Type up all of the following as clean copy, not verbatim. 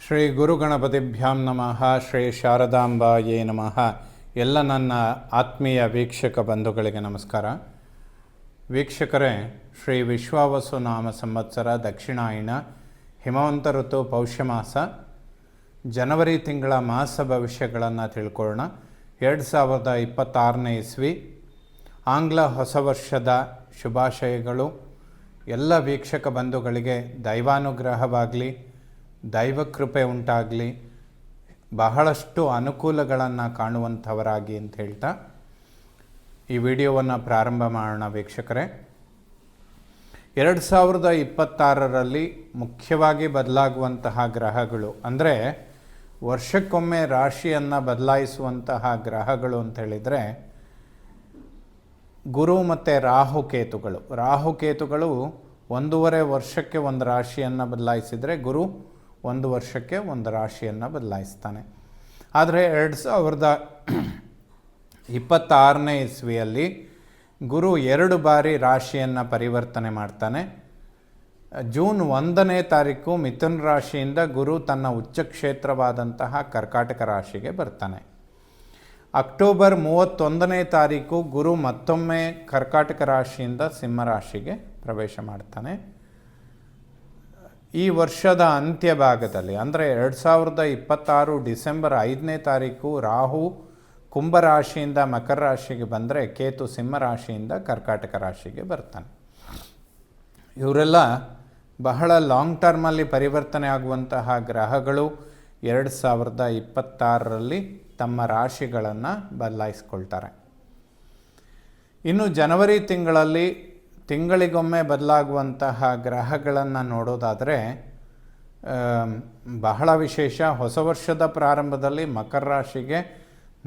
ಶ್ರೀ ಗುರುಗಣಪತಿಭ್ಯಾಂ ನಮಃ. ಶ್ರೀ ಶಾರದಾಂಬಾಯೇ ನಮಃ. ಎಲ್ಲ ನನ್ನ ಆತ್ಮೀಯ ವೀಕ್ಷಕ ಬಂಧುಗಳಿಗೆ ನಮಸ್ಕಾರ. ವೀಕ್ಷಕರೇ, ಶ್ರೀ ವಿಶ್ವಾವಸು ನಾಮ ಸಂವತ್ಸರ ದಕ್ಷಿಣಾಯಣ ಹಿಮವಂತ ಋತು ಪೌಷ್ಯಮಾಸ ಜನವರಿ ತಿಂಗಳ ಮಾಸ ಭವಿಷ್ಯಗಳನ್ನು ತಿಳ್ಕೊಳ್ಳೋಣ. 2026ನೇ ಇಸ್ವಿ ಆಂಗ್ಲ ಹೊಸ ವರ್ಷದ ಶುಭಾಶಯಗಳು. ಎಲ್ಲ ವೀಕ್ಷಕ ಬಂಧುಗಳಿಗೆ ದೈವಾನುಗ್ರಹವಾಗಲಿ, ದೈವಕೃಪೆ ಉಂಟಾಗಲಿ, ಬಹಳಷ್ಟು ಅನುಕೂಲಗಳನ್ನು ಕಾಣುವಂಥವರಾಗಿ ಅಂತ ಹೇಳ್ತಾ ಈ ವಿಡಿಯೋವನ್ನು ಪ್ರಾರಂಭ ಮಾಡೋಣ. ವೀಕ್ಷಕರೇ, 2026ರಲ್ಲಿ ಮುಖ್ಯವಾಗಿ ಬದಲಾಗುವಂತಹ ಗ್ರಹಗಳು ಅಂದರೆ ವರ್ಷಕ್ಕೊಮ್ಮೆ ರಾಶಿಯನ್ನು ಬದಲಾಯಿಸುವಂತಹ ಗ್ರಹಗಳು ಅಂತ ಹೇಳಿದರೆ ಗುರು ಮತ್ತು ರಾಹುಕೇತುಗಳು. ರಾಹುಕೇತುಗಳು 1.5 ವರ್ಷಕ್ಕೆ ಒಂದು ರಾಶಿಯನ್ನು ಬದಲಾಯಿಸಿದರೆ ಗುರು 1 ವರ್ಷಕ್ಕೆ ಒಂದು ರಾಶಿಯನ್ನು ಬದಲಾಯಿಸ್ತಾನೆ. ಆದರೆ 2026ನೇ ಇಸ್ವಿಯಲ್ಲಿ ಗುರು 2 ಬಾರಿ ರಾಶಿಯನ್ನು ಪರಿವರ್ತನೆ ಮಾಡ್ತಾನೆ. ಜೂನ್ 1ನೇ ತಾರೀಕು ಮಿಥುನ ರಾಶಿಯಿಂದ ಗುರು ತನ್ನ ಉಚ್ಚ ಕ್ಷೇತ್ರವಾದಂತಹ ಕರ್ಕಾಟಕ ರಾಶಿಗೆ ಬರ್ತಾನೆ. ಅಕ್ಟೋಬರ್ 31ನೇ ತಾರೀಕು ಗುರು ಮತ್ತೊಮ್ಮೆ ಕರ್ಕಾಟಕ ರಾಶಿಯಿಂದ ಸಿಂಹ ರಾಶಿಗೆ ಪ್ರವೇಶ ಮಾಡ್ತಾನೆ. ಈ ವರ್ಷದ ಅಂತ್ಯ ಭಾಗದಲ್ಲಿ ಅಂದರೆ 2026 ಡಿಸೆಂಬರ್ 5ನೇ ತಾರೀಕು ರಾಹು ಕುಂಭರಾಶಿಯಿಂದ ಮಕರ ರಾಶಿಗೆ ಬಂದರೆ ಕೇತು ಸಿಂಹ ರಾಶಿಯಿಂದ ಕರ್ಕಾಟಕ ರಾಶಿಗೆ ಬರ್ತಾನೆ. ಇವರೆಲ್ಲ ಬಹಳ ಲಾಂಗ್ ಟರ್ಮಲ್ಲಿ ಪರಿವರ್ತನೆ ಆಗುವಂತಹ ಗ್ರಹಗಳು 2026ರಲ್ಲಿ ತಮ್ಮ ರಾಶಿಗಳನ್ನು ಬದಲಾಯಿಸ್ಕೊಳ್ತಾರೆ. ಇನ್ನು ಜನವರಿ ತಿಂಗಳಲ್ಲಿ ತಿಂಗಳಿಗೊಮ್ಮೆ ಬದಲಾಗುವಂತಹ ಗ್ರಹಗಳನ್ನು ನೋಡೋದಾದರೆ ಬಹಳ ವಿಶೇಷ. ಹೊಸ ವರ್ಷದ ಪ್ರಾರಂಭದಲ್ಲಿ ಮಕರ ರಾಶಿಗೆ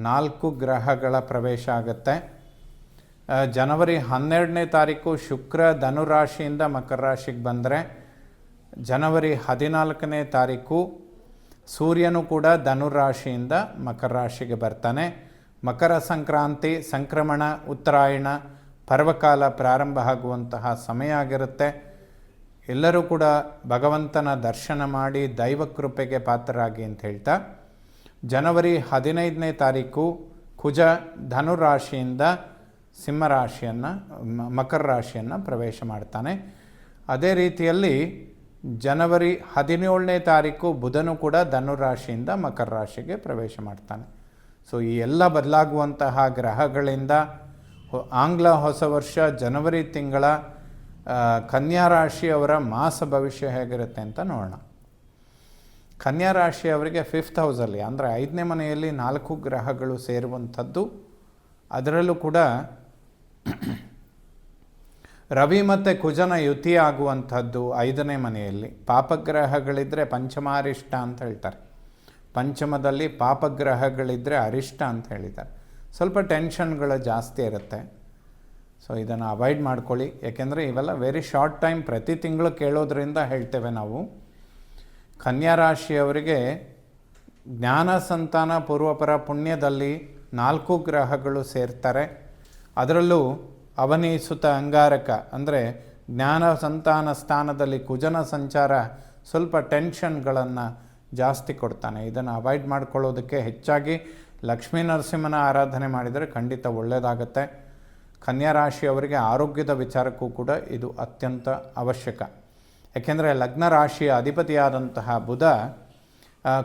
4 ಗ್ರಹಗಳ ಪ್ರವೇಶ ಆಗುತ್ತೆ. ಜನವರಿ 12ನೇ ತಾರೀಕು ಶುಕ್ರ ಧನುರಾಶಿಯಿಂದ ಮಕರ ರಾಶಿಗೆ ಬಂದರೆ ಜನವರಿ 14ನೇ ತಾರೀಕು ಸೂರ್ಯನು ಕೂಡ ಧನುರಾಶಿಯಿಂದ ಮಕರ ರಾಶಿಗೆ ಬರ್ತಾನೆ. ಮಕರ ಸಂಕ್ರಾಂತಿ, ಸಂಕ್ರಮಣ, ಉತ್ತರಾಯಣ, ಪರ್ವಕಾಲ ಪ್ರಾರಂಭ ಆಗುವಂತಹ ಸಮಯ ಆಗಿರುತ್ತೆ. ಎಲ್ಲರೂ ಕೂಡ ಭಗವಂತನ ದರ್ಶನ ಮಾಡಿ ದೈವಕೃಪೆಗೆ ಪಾತ್ರರಾಗಿ ಅಂತ ಹೇಳ್ತಾ ಜನವರಿ 15ನೇ ತಾರೀಕು ಕುಜ ಧನುರಾಶಿಯಿಂದ ಸಿಂಹರಾಶಿಯನ್ನು ಮಕರ ರಾಶಿಯನ್ನು ಪ್ರವೇಶ ಮಾಡ್ತಾನೆ. ಅದೇ ರೀತಿಯಲ್ಲಿ ಜನವರಿ 17ನೇ ತಾರೀಕು ಬುಧನು ಕೂಡ ಧನುರಾಶಿಯಿಂದ ಮಕರ ರಾಶಿಗೆ ಪ್ರವೇಶ ಮಾಡ್ತಾನೆ. ಸೊ ಈ ಎಲ್ಲ ಬದಲಾಗುವಂತಹ ಗ್ರಹಗಳಿಂದ ಆಂಗ್ಲ ಹೊಸ ವರ್ಷ ಜನವರಿ ತಿಂಗಳ ಕನ್ಯಾ ರಾಶಿಯವರ ಮಾಸ ಭವಿಷ್ಯ ಹೇಗಿರುತ್ತೆ ಅಂತ ನೋಡೋಣ. ಕನ್ಯಾ ರಾಶಿಯವರಿಗೆ 5th ಹೌಸಲ್ಲಿ ಅಂದರೆ 5ನೇ ಮನೆಯಲ್ಲಿ 4 ಗ್ರಹಗಳು ಸೇರುವಂಥದ್ದು. ಅದರಲ್ಲೂ ಕೂಡ ರವಿ ಮತ್ತು ಕುಜನ ಯುತಿ ಆಗುವಂಥದ್ದು 5ನೇ ಮನೆಯಲ್ಲಿ. ಪಾಪಗ್ರಹಗಳಿದ್ದರೆ ಪಂಚಮಾರಿಷ್ಟ ಅಂತ ಹೇಳ್ತಾರೆ. ಪಂಚಮದಲ್ಲಿ ಪಾಪಗ್ರಹಗಳಿದ್ದರೆ ಅರಿಷ್ಟ ಅಂತ ಹೇಳಿದ್ದಾರೆ. ಸ್ವಲ್ಪ ಟೆನ್ಷನ್ಗಳು ಜಾಸ್ತಿ ಇರುತ್ತೆ. ಸೊ ಇದನ್ನು ಅವಾಯ್ಡ್ ಮಾಡ್ಕೊಳ್ಳಿ. ಯಾಕೆಂದರೆ ಇವೆಲ್ಲ ವೆರಿ ಶಾರ್ಟ್ ಟೈಮ್, ಪ್ರತಿ ತಿಂಗಳು ಕೇಳೋದ್ರಿಂದ ಹೇಳ್ತೇವೆ ನಾವು. ಕನ್ಯಾ ರಾಶಿಯವರಿಗೆ ಜ್ಞಾನ ಸಂತಾನ ಪೂರ್ವಪರ ಪುಣ್ಯದಲ್ಲಿ 4 ಗ್ರಹಗಳು ಸೇರ್ತಾರೆ. ಅದರಲ್ಲೂ ಅವನಿ ಸುತ ಅಂಗಾರಕ ಅಂದರೆ ಜ್ಞಾನ ಸಂತಾನ ಸ್ಥಾನದಲ್ಲಿ ಕುಜನ ಸಂಚಾರ ಸ್ವಲ್ಪ ಟೆನ್ಷನ್ಗಳನ್ನು ಜಾಸ್ತಿ ಕೊಡ್ತಾನೆ. ಇದನ್ನು ಅವಾಯ್ಡ್ ಮಾಡ್ಕೊಳ್ಳೋದಕ್ಕೆ ಹೆಚ್ಚಾಗಿ ಲಕ್ಷ್ಮೀ ನರಸಿಂಹನ ಆರಾಧನೆ ಮಾಡಿದರೆ ಖಂಡಿತ ಒಳ್ಳೆಯದಾಗತ್ತೆ. ಕನ್ಯಾ ರಾಶಿಯವರಿಗೆ ಆರೋಗ್ಯದ ವಿಚಾರಕ್ಕೂ ಕೂಡ ಇದು ಅತ್ಯಂತ ಅವಶ್ಯಕ. ಯಾಕೆಂದರೆ ಲಗ್ನ ರಾಶಿಯ ಅಧಿಪತಿಯಾದಂತಹ ಬುಧ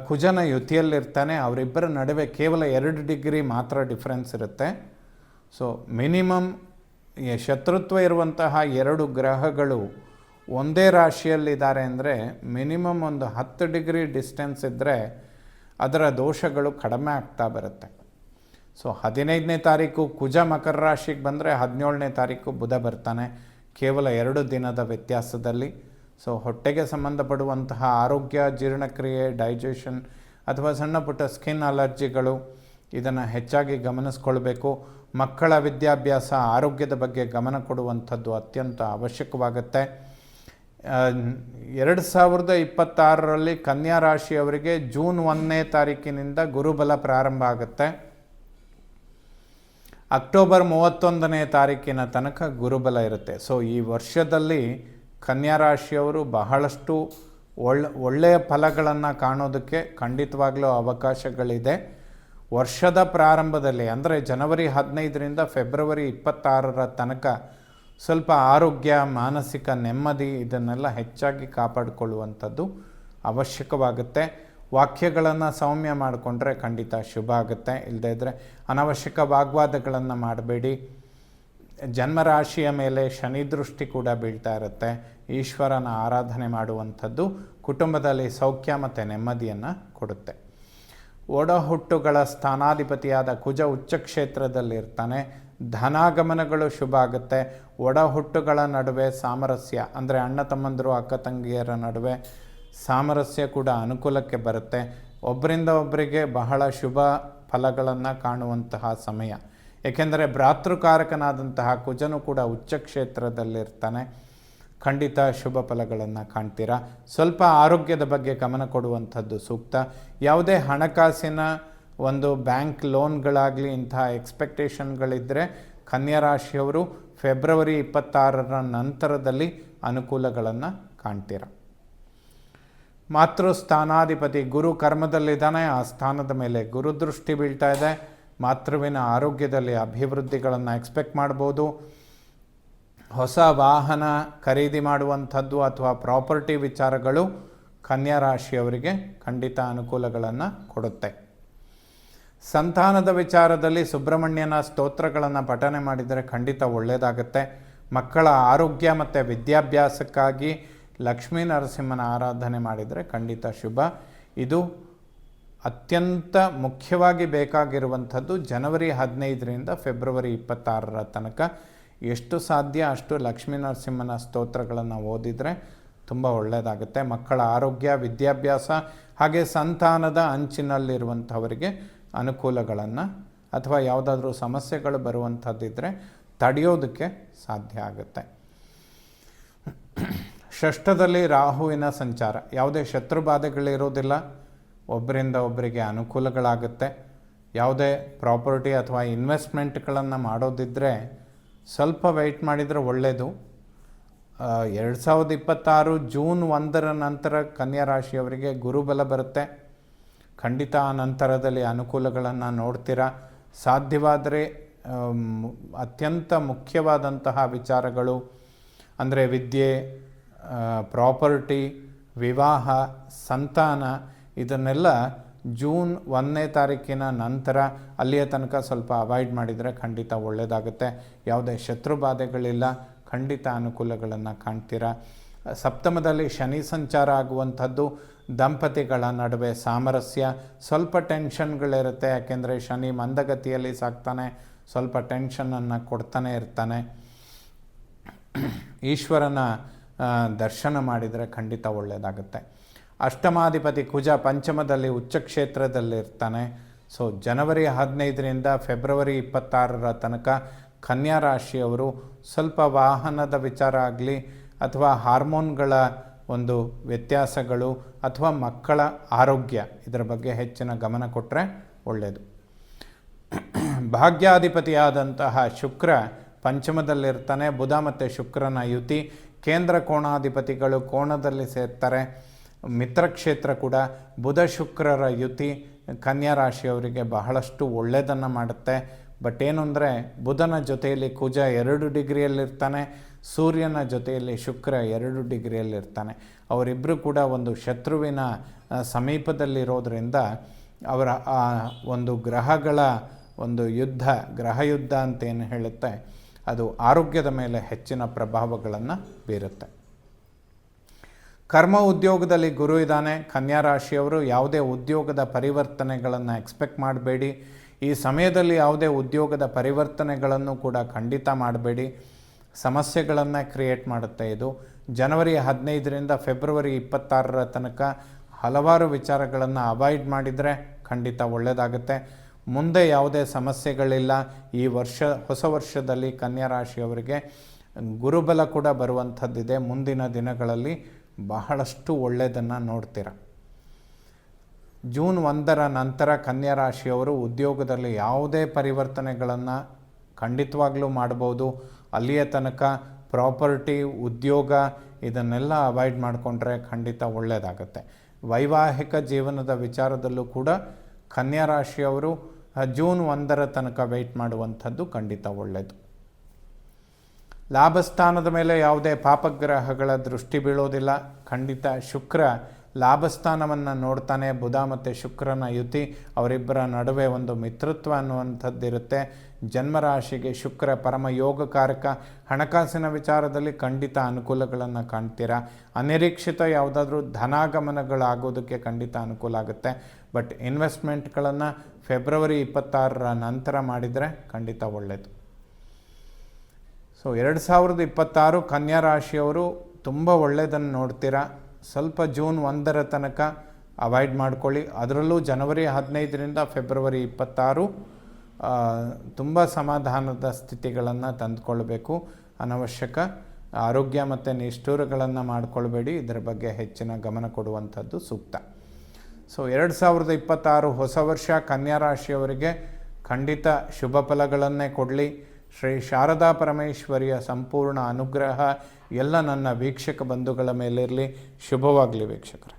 ಕುಜನ ಯುತಿಯಲ್ಲಿರ್ತಾನೆ. ಅವರಿಬ್ಬರ ನಡುವೆ ಕೇವಲ 2 ಡಿಗ್ರಿ ಮಾತ್ರ ಡಿಫ್ರೆನ್ಸ್ ಇರುತ್ತೆ. ಸೊ ಮಿನಿಮಮ್ ಶತ್ರುತ್ವ ಇರುವಂತಹ 2 ಗ್ರಹಗಳು ಒಂದೇ ರಾಶಿಯಲ್ಲಿದ್ದಾರೆ ಅಂದರೆ ಮಿನಿಮಮ್ ಒಂದು 10 ಡಿಗ್ರಿ ಡಿಸ್ಟೆನ್ಸ್ ಇದ್ದರೆ ಅದರ ದೋಷಗಳು ಕಡಿಮೆ ಆಗ್ತಾ ಬರುತ್ತೆ. ಸೊ 15ನೇ ತಾರೀಕು ಕುಜ ಮಕರ ರಾಶಿಗೆ ಬಂದರೆ 17ನೇ ತಾರೀಕು ಬುಧ ಬರ್ತಾನೆ, ಕೇವಲ 2 ದಿನದ ವ್ಯತ್ಯಾಸದಲ್ಲಿ. ಸೊ ಹೊಟ್ಟೆಗೆ ಸಂಬಂಧಪಡುವಂತಹ ಆರೋಗ್ಯ, ಜೀರ್ಣಕ್ರಿಯೆ, ಡೈಜೆಷನ್ ಅಥವಾ ಸಣ್ಣ ಪುಟ್ಟ ಸ್ಕಿನ್ ಅಲರ್ಜಿಗಳು ಇದನ್ನು ಹೆಚ್ಚಾಗಿ ಗಮನಿಸ್ಕೊಳ್ಬೇಕು. ಮಕ್ಕಳ ವಿದ್ಯಾಭ್ಯಾಸ, ಆರೋಗ್ಯದ ಬಗ್ಗೆ ಗಮನ ಕೊಡುವಂಥದ್ದು ಅತ್ಯಂತ ಅವಶ್ಯಕವಾಗುತ್ತೆ. 2026ರಲ್ಲಿ ಕನ್ಯಾ ರಾಶಿಯವರಿಗೆ ಜೂನ್ 1ನೇ ತಾರೀಕಿನಿಂದ ಗುರುಬಲ ಪ್ರಾರಂಭ ಆಗುತ್ತೆ. ಅಕ್ಟೋಬರ್ 31ನೇ ತಾರೀಕಿನ ತನಕ ಗುರುಬಲ ಇರುತ್ತೆ. ಸೊ ಈ ವರ್ಷದಲ್ಲಿ ಕನ್ಯಾ ರಾಶಿಯವರು ಬಹಳಷ್ಟು ಒಳ್ಳೆಯ ಫಲಗಳನ್ನು ಕಾಣೋದಕ್ಕೆ ಖಂಡಿತವಾಗ್ಲೂ ಅವಕಾಶಗಳಿದೆ. ವರ್ಷದ ಪ್ರಾರಂಭದಲ್ಲಿ ಅಂದರೆ ಜನವರಿ 15ರಿಂದ ಫೆಬ್ರವರಿ 26ರ ತನಕ ಸ್ವಲ್ಪ ಆರೋಗ್ಯ, ಮಾನಸಿಕ ನೆಮ್ಮದಿ ಇದನ್ನೆಲ್ಲ ಹೆಚ್ಚಾಗಿ ಕಾಪಾಡಿಕೊಳ್ಳುವಂಥದ್ದು ಅವಶ್ಯಕವಾಗುತ್ತೆ. ವಾಕ್ಯಗಳನ್ನು ಸೌಮ್ಯ ಮಾಡಿಕೊಂಡ್ರೆ ಖಂಡಿತ ಶುಭ ಆಗುತ್ತೆ. ಇಲ್ಲದೇ ಇದ್ದರೆ ಅನವಶ್ಯಕ ವಾಗ್ವಾದಗಳನ್ನು ಮಾಡಬೇಡಿ. ಜನ್ಮರಾಶಿಯ ಮೇಲೆ ಶನಿ ದೃಷ್ಟಿ ಕೂಡ ಬೀಳ್ತಾ ಇರುತ್ತೆ. ಈಶ್ವರನ ಆರಾಧನೆ ಮಾಡುವಂಥದ್ದು ಕುಟುಂಬದಲ್ಲಿ ಸೌಖ್ಯ ಮತ್ತು ನೆಮ್ಮದಿಯನ್ನು ಕೊಡುತ್ತೆ. ಒಡಹುಟ್ಟುಗಳ ಸ್ಥಾನಾಧಿಪತಿಯಾದ ಕುಜ ಉಚ್ಚ ಕ್ಷೇತ್ರದಲ್ಲಿರ್ತಾನೆ. ಧನಾಗಮನಗಳು ಶುಭ ಆಗುತ್ತೆ. ಒಡಹುಟ್ಟುಗಳ ನಡುವೆ ಸಾಮರಸ್ಯ ಅಂದರೆ ಅಣ್ಣ ತಮ್ಮಂದಿರು, ಅಕ್ಕ ತಂಗಿಯರ ನಡುವೆ ಸಾಮರಸ್ಯ ಕೂಡ ಅನುಕೂಲಕ್ಕೆ ಬರುತ್ತೆ. ಒಬ್ಬರಿಂದ ಒಬ್ಬರಿಗೆ ಬಹಳ ಶುಭ ಫಲಗಳನ್ನು ಕಾಣುವಂತಹ ಸಮಯ. ಏಕೆಂದರೆ ಭ್ರಾತೃಕಾರಕನಾದಂತಹ ಕುಜನು ಕೂಡ ಉಚ್ಚ ಕ್ಷೇತ್ರದಲ್ಲಿರ್ತಾನೆ. ಖಂಡಿತ ಶುಭ ಫಲಗಳನ್ನು ಕಾಣ್ತೀರಾ. ಸ್ವಲ್ಪ ಆರೋಗ್ಯದ ಬಗ್ಗೆ ಗಮನ ಕೊಡುವಂಥದ್ದು ಸೂಕ್ತ. ಯಾವುದೇ ಹಣಕಾಸಿನ ಒಂದು ಬ್ಯಾಂಕ್ ಲೋನ್ಗಳಾಗಲಿ ಇಂತಹ ಎಕ್ಸ್ಪೆಕ್ಟೇಷನ್ಗಳಿದ್ದರೆ ಕನ್ಯಾ ರಾಶಿಯವರು ಫೆಬ್ರವರಿ 26ರ ನಂತರದಲ್ಲಿ ಅನುಕೂಲಗಳನ್ನು ಕಾಣ್ತೀರ. ಮಾತೃಸ್ಥಾನಾಧಿಪತಿ ಗುರು ಕರ್ಮದಲ್ಲಿದ್ದಾನೆ. ಆ ಸ್ಥಾನದ ಮೇಲೆ ಗುರುದೃಷ್ಟಿ ಬೀಳ್ತಾ ಇದೆ. ಮಾತೃವಿನ ಆರೋಗ್ಯದಲ್ಲಿ ಅಭಿವೃದ್ಧಿಗಳನ್ನು ಎಕ್ಸ್ಪೆಕ್ಟ್ ಮಾಡ್ಬೋದು. ಹೊಸ ವಾಹನ ಖರೀದಿ ಮಾಡುವಂಥದ್ದು ಅಥವಾ ಪ್ರಾಪರ್ಟಿ ವಿಚಾರಗಳು ಕನ್ಯಾ ರಾಶಿಯವರಿಗೆ ಖಂಡಿತ ಅನುಕೂಲಗಳನ್ನು ಕೊಡುತ್ತೆ. ಸಂತಾನದ ವಿಚಾರದಲ್ಲಿ ಸುಬ್ರಹ್ಮಣ್ಯನ ಸ್ತೋತ್ರಗಳನ್ನು ಪಠನೆ ಮಾಡಿದರೆ ಖಂಡಿತ ಒಳ್ಳೆಯದಾಗುತ್ತೆ. ಮಕ್ಕಳ ಆರೋಗ್ಯ ಮತ್ತು ವಿದ್ಯಾಭ್ಯಾಸಕ್ಕಾಗಿ ಲಕ್ಷ್ಮೀ ನರಸಿಂಹನ ಆರಾಧನೆ ಮಾಡಿದರೆ ಖಂಡಿತ ಶುಭ. ಇದು ಅತ್ಯಂತ ಮುಖ್ಯವಾಗಿ ಬೇಕಾಗಿರುವಂಥದ್ದು ಜನವರಿ 15ರಿಂದ ಫೆಬ್ರವರಿ 26ರ ತನಕ. ಎಷ್ಟು ಸಾಧ್ಯ ಅಷ್ಟು ಲಕ್ಷ್ಮೀ ನರಸಿಂಹನ ಸ್ತೋತ್ರಗಳನ್ನು ಓದಿದರೆ ತುಂಬ ಒಳ್ಳೆಯದಾಗುತ್ತೆ. ಮಕ್ಕಳ ಆರೋಗ್ಯ, ವಿದ್ಯಾಭ್ಯಾಸ ಹಾಗೆ ಸಂತಾನದ ಅಂಚಿನಲ್ಲಿರುವಂಥವರಿಗೆ ಅನುಕೂಲಗಳನ್ನು ಅಥವಾ ಯಾವುದಾದ್ರೂ ಸಮಸ್ಯೆಗಳು ಬರುವಂಥದ್ದಿದ್ದರೆ ತಡೆಯೋದಕ್ಕೆ ಸಾಧ್ಯ ಆಗುತ್ತೆ. ಷಷ್ಠದಲ್ಲಿ ರಾಹುವಿನ ಸಂಚಾರ. ಯಾವುದೇ ಶತ್ರುಬಾಧೆಗಳಿರೋದಿಲ್ಲ. ಒಬ್ಬರಿಂದ ಒಬ್ಬರಿಗೆ ಅನುಕೂಲಗಳಾಗುತ್ತೆ. ಯಾವುದೇ ಪ್ರಾಪರ್ಟಿ ಅಥವಾ ಇನ್ವೆಸ್ಟ್ಮೆಂಟ್ಗಳನ್ನು ಮಾಡೋದಿದ್ದರೆ ಸ್ವಲ್ಪ ವೆಯ್ಟ್ ಮಾಡಿದರೆ ಒಳ್ಳೆಯದು. 2026 ಜೂನ್ 1ರ ನಂತರ ಕನ್ಯಾ ರಾಶಿಯವರಿಗೆ ಗುರುಬಲ ಬರುತ್ತೆ. ಖಂಡಿತ ಆ ನಂತರದಲ್ಲಿ ಅನುಕೂಲಗಳನ್ನು ನೋಡ್ತೀರಾ. ಸಾಧ್ಯವಾದರೆ ಅತ್ಯಂತ ಮುಖ್ಯವಾದಂತಹ ವಿಚಾರಗಳು ಅಂದರೆ ವಿದ್ಯೆ, ಪ್ರಾಪರ್ಟಿ, ವಿವಾಹ, ಸಂತಾನ ಇದನ್ನೆಲ್ಲ ಜೂನ್ 1ನೇ ತಾರೀಕಿನ ನಂತರ ಅಲ್ಲಿಯ ತನಕ ಸ್ವಲ್ಪ ಅವಾಯ್ಡ್ ಮಾಡಿದರೆ ಖಂಡಿತ ಒಳ್ಳೆಯದಾಗುತ್ತೆ. ಯಾವುದೇ ಶತ್ರುಬಾಧೆಗಳಿಲ್ಲ. ಖಂಡಿತ ಅನುಕೂಲಗಳನ್ನು ಕಾಣ್ತೀರಾ. ಸಪ್ತಮದಲ್ಲಿ ಶನಿ ಸಂಚಾರ ಆಗುವಂಥದ್ದು ದಂಪತಿಗಳ ನಡುವೆ ಸಾಮರಸ್ಯ. ಸ್ವಲ್ಪ ಟೆನ್ಷನ್ಗಳಿರುತ್ತೆ. ಯಾಕೆಂದರೆ ಶನಿ ಮಂದಗತಿಯಲ್ಲಿ ಸಾಗ್ತಾನೆ, ಸ್ವಲ್ಪ ಟೆನ್ಷನನ್ನು ಕೊಡ್ತಾನೆ ಇರ್ತಾನೆ. ಈಶ್ವರನ ದರ್ಶನ ಮಾಡಿದರೆ ಖಂಡಿತ ಒಳ್ಳೆಯದಾಗುತ್ತೆ. ಅಷ್ಟಮಾಧಿಪತಿ ಕುಜ ಪಂಚಮದಲ್ಲಿ ಉಚ್ಚ ಕ್ಷೇತ್ರದಲ್ಲಿರ್ತಾನೆ. ಸೊ ಜನವರಿ 15ರಿಂದ ಫೆಬ್ರವರಿ 26ರ ತನಕ ಕನ್ಯಾ ರಾಶಿಯವರು ಸ್ವಲ್ಪ ವಾಹನದ ವಿಚಾರ ಆಗಲಿ ಅಥವಾ ಹಾರ್ಮೋನ್ಗಳ ಒಂದು ವ್ಯತ್ಯಾಸಗಳು ಅಥವಾ ಮಕ್ಕಳ ಆರೋಗ್ಯ ಇದರ ಬಗ್ಗೆ ಹೆಚ್ಚಿನ ಗಮನ ಕೊಟ್ಟರೆ ಒಳ್ಳೆಯದು. ಭಾಗ್ಯಾಧಿಪತಿಯಾದಂತಹ ಶುಕ್ರ ಪಂಚಮದಲ್ಲಿರ್ತಾನೆ. ಬುಧ ಮತ್ತು ಶುಕ್ರನ ಯುತಿ. ಕೇಂದ್ರ ಕೋಣಾಧಿಪತಿಗಳು ಕೋಣದಲ್ಲಿ ಸೇರ್ತಾರೆ. ಮಿತ್ರಕ್ಷೇತ್ರ ಕೂಡ. ಬುಧ ಶುಕ್ರರ ಯುತಿ ಕನ್ಯಾ ರಾಶಿಯವರಿಗೆ ಬಹಳಷ್ಟು ಒಳ್ಳೆಯದನ್ನು ಮಾಡುತ್ತೆ. ಬಟ್ ಏನು ಅಂದರೆ ಬುಧನ ಜೊತೆಯಲ್ಲಿ ಕುಜ 2 ಡಿಗ್ರಿಯಲ್ಲಿರ್ತಾನೆ. ಸೂರ್ಯನ ಜೊತೆಯಲ್ಲಿ ಶುಕ್ರ 2 ಡಿಗ್ರಿಯಲ್ಲಿರ್ತಾನೆ. ಅವರಿಬ್ಬರು ಕೂಡ ಒಂದು ಶತ್ರುವಿನ ಸಮೀಪದಲ್ಲಿರೋದ್ರಿಂದ ಅವರ ಆ ಒಂದು ಗ್ರಹಗಳ ಒಂದು ಯುದ್ಧ, ಗ್ರಹಯುದ್ಧ ಅಂತೇನು ಹೇಳುತ್ತೆ, ಅದು ಆರೋಗ್ಯದ ಮೇಲೆ ಹೆಚ್ಚಿನ ಪ್ರಭಾವಗಳನ್ನು ಬೀರುತ್ತೆ. ಕರ್ಮ ಉದ್ಯೋಗದಲ್ಲಿ ಗುರು ಇದ್ದಾನೆ. ಕನ್ಯಾ ರಾಶಿಯವರು ಯಾವುದೇ ಉದ್ಯೋಗದ ಪರಿವರ್ತನೆಗಳನ್ನು ಎಕ್ಸ್ಪೆಕ್ಟ್ ಮಾಡಬೇಡಿ. ಈ ಸಮಯದಲ್ಲಿ ಯಾವುದೇ ಉದ್ಯೋಗದ ಪರಿವರ್ತನೆಗಳನ್ನು ಕೂಡ ಖಂಡಿತ ಮಾಡಬೇಡಿ. ಸಮಸ್ಯೆಗಳನ್ನು ಕ್ರಿಯೇಟ್ ಮಾಡುತ್ತೆ ಇದು. ಜನವರಿ 15ರಿಂದ ಫೆಬ್ರವರಿ 26ರ ತನಕ ಹಲವಾರು ವಿಚಾರಗಳನ್ನು ಅವಾಯ್ಡ್ ಮಾಡಿದರೆ ಖಂಡಿತ ಒಳ್ಳೆಯದಾಗುತ್ತೆ. ಮುಂದೆ ಯಾವುದೇ ಸಮಸ್ಯೆಗಳಿಲ್ಲ. ಈ ಹೊಸ ವರ್ಷದಲ್ಲಿ ಕನ್ಯಾ ರಾಶಿಯವರಿಗೆ ಗುರುಬಲ ಕೂಡ ಬರುವಂಥದ್ದಿದೆ. ಮುಂದಿನ ದಿನಗಳಲ್ಲಿ ಬಹಳಷ್ಟು ಒಳ್ಳೆಯದನ್ನು ನೋಡ್ತೀರ. ಜೂನ್ 1ರ ನಂತರ ಕನ್ಯಾ ರಾಶಿಯವರು ಉದ್ಯೋಗದಲ್ಲಿ ಯಾವುದೇ ಪರಿವರ್ತನೆಗಳನ್ನು ಖಂಡಿತವಾಗ್ಲೂ ಮಾಡ್ಬೋದು. ಅಲ್ಲಿಯ ತನಕ ಪ್ರಾಪರ್ಟಿ, ಉದ್ಯೋಗ ಇದನ್ನೆಲ್ಲ ಅವಾಯ್ಡ್ ಮಾಡಿಕೊಂಡ್ರೆ ಖಂಡಿತ ಒಳ್ಳೆಯದಾಗುತ್ತೆ. ವೈವಾಹಿಕ ಜೀವನದ ವಿಚಾರದಲ್ಲೂ ಕೂಡ ಕನ್ಯಾ ರಾಶಿಯವರು ಜೂನ್ 1 ತನಕ ವೆಯ್ಟ್ ಮಾಡುವಂಥದ್ದು ಖಂಡಿತ ಒಳ್ಳೆಯದು. ಲಾಭಸ್ಥಾನದ ಮೇಲೆ ಯಾವುದೇ ಪಾಪಗ್ರಹಗಳ ದೃಷ್ಟಿ ಬೀಳೋದಿಲ್ಲ. ಖಂಡಿತ ಶುಕ್ರ ಲಾಭಸ್ಥಾನವನ್ನು ನೋಡ್ತಾನೆ. ಬುಧ ಮತ್ತು ಶುಕ್ರನ ಯುತಿ, ಅವರಿಬ್ಬರ ನಡುವೆ ಒಂದು ಮಿತ್ರತ್ವ ಅನ್ನುವಂಥದ್ದಿರುತ್ತೆ. ಜನ್ಮರಾಶಿಗೆ ಶುಕ್ರ ಪರಮ ಯೋಗಕಾರಕ. ಹಣಕಾಸಿನ ವಿಚಾರದಲ್ಲಿ ಖಂಡಿತ ಅನುಕೂಲಗಳನ್ನು ಕಾಣ್ತೀರಾ. ಅನಿರೀಕ್ಷಿತ ಯಾವುದಾದ್ರೂ ಧನಾಗಮನಗಳಾಗೋದಕ್ಕೆ ಖಂಡಿತ ಅನುಕೂಲ ಆಗುತ್ತೆ. ಬಟ್ ಇನ್ವೆಸ್ಟ್ಮೆಂಟ್ಗಳನ್ನು ಫೆಬ್ರವರಿ 26 ನಂತರ ಮಾಡಿದರೆ ಖಂಡಿತ ಒಳ್ಳೆಯದು. ಸೊ 2026 ಕನ್ಯಾ ರಾಶಿಯವರು ತುಂಬ ಒಳ್ಳೆಯದನ್ನು ನೋಡ್ತೀರಾ. ಸ್ವಲ್ಪ ಜೂನ್ 1 ತನಕ ಅವಾಯ್ಡ್ ಮಾಡ್ಕೊಳ್ಳಿ. ಅದರಲ್ಲೂ ಜನವರಿ 15ರಿಂದ ಫೆಬ್ರವರಿ 26 ತುಂಬ ಸಮಾಧಾನದ ಸ್ಥಿತಿಗಳನ್ನು ತಂದುಕೊಳ್ಬೇಕು. ಅನವಶ್ಯಕ ಆರೋಗ್ಯ ಮತ್ತು ನಿಷ್ಠೂರಗಳನ್ನು ಮಾಡಿಕೊಳ್ಬೇಡಿ. ಇದರ ಬಗ್ಗೆ ಹೆಚ್ಚಿನ ಗಮನ ಕೊಡುವಂಥದ್ದು ಸೂಕ್ತ. ಸೊ 2026 ಹೊಸ ವರ್ಷ ಕನ್ಯಾ ರಾಶಿಯವರಿಗೆ ಖಂಡಿತ ಶುಭ ಫಲಗಳನ್ನೇ ಕೊಡಲಿ. ಶ್ರೀ ಶಾರದಾ ಪರಮೇಶ್ವರಿಯ ಸಂಪೂರ್ಣ ಅನುಗ್ರಹ ಎಲ್ಲ ನನ್ನ ವೀಕ್ಷಕ ಬಂಧುಗಳ ಮೇಲಿರಲಿ. ಶುಭವಾಗಲಿ ವೀಕ್ಷಕರೇ.